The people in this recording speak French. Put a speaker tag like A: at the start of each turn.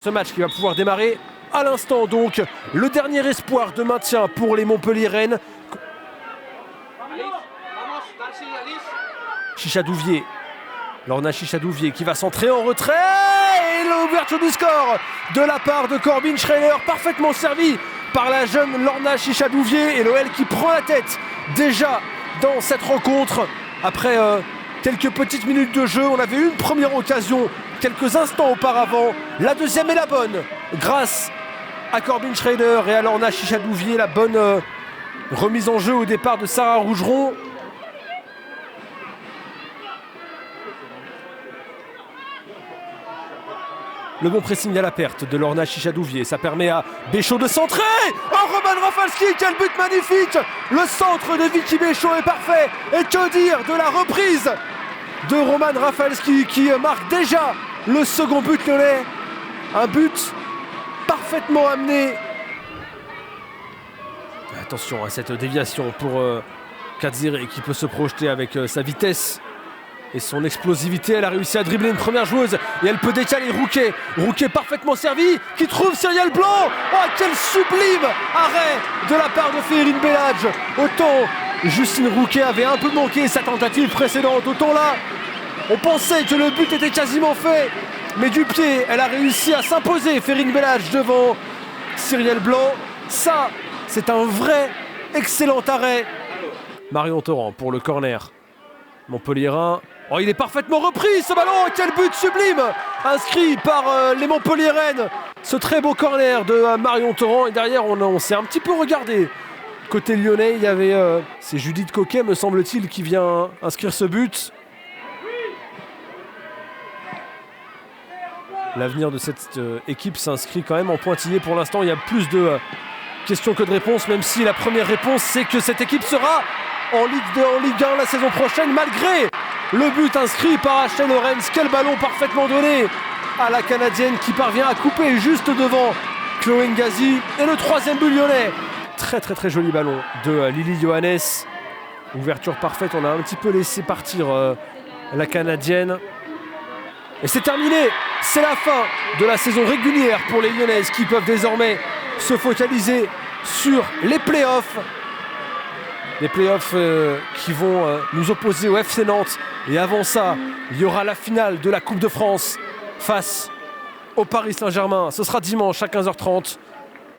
A: Ce match qui va pouvoir démarrer à l'instant, donc le dernier espoir de maintien pour les Montpelliéraines. Chichadouvier, Lorna Chichadouvier qui va centrer en retrait et l'ouverture du score de la part de Corbin Schreier, parfaitement servi par la jeune Lorna Chichadouvier, et l'OL qui prend la tête déjà dans cette rencontre. Après quelques petites minutes de jeu, on avait eu une première occasion quelques instants auparavant. La deuxième est la bonne, grâce à Corbin Schreier et à Lorna Chichadouvier. La bonne remise en jeu au départ de Sarah Rougeron. Le bon pressing à la perte de Lorna Chichadouvier, ça permet à Béchaud de centrer. Oh, Roman Rafalski, quel but magnifique! Le centre de Vicky Béchaud est parfait. Et que dire de la reprise de Roman Rafalski qui marque déjà le second but lyonnais. Un but parfaitement amené. Attention à cette déviation pour Kadziré qui peut se projeter avec sa vitesse et son explosivité. Elle a réussi à dribbler une première joueuse et elle peut décaler Rouquet. Rouquet parfaitement servi, qui trouve Cyrielle Blanc. Oh, quel sublime arrêt de la part de Férine Belladj. Autant Justine Rouquet avait un peu manqué sa tentative précédente, autant là on pensait que le but était quasiment fait, mais du pied elle a réussi à s'imposer, Férine Belladj, devant Cyrielle Blanc. Ça, c'est un vrai excellent arrêt. Marion Torrent pour le corner montpelliérain. Oh, il est parfaitement repris ce ballon, quel but sublime inscrit par les Montpelliéraines. Ce très beau corner de Marion Torrent, et derrière on s'est un petit peu regardé. Côté lyonnais, il y avait c'est Judith Coquet, me semble-t-il, qui vient inscrire ce but. L'avenir de cette équipe s'inscrit quand même en pointillé pour l'instant. Il y a plus de questions que de réponses, même si la première réponse c'est que cette équipe sera en Ligue 2, en Ligue 1 la saison prochaine, malgré le but inscrit par Achel Lorenz. Quel ballon parfaitement donné à la Canadienne qui parvient à couper juste devant Chloé Ngazi. Et le troisième but lyonnais. Très joli ballon de Lily Johannes. Ouverture parfaite, on a un petit peu laissé partir la Canadienne. Et c'est terminé, c'est la fin de la saison régulière pour les Lyonnaises qui peuvent désormais se focaliser sur les playoffs. Les playoffs qui vont nous opposer au FC Nantes. Et avant ça, il y aura la finale de la Coupe de France face au Paris Saint-Germain. Ce sera dimanche à 15h30.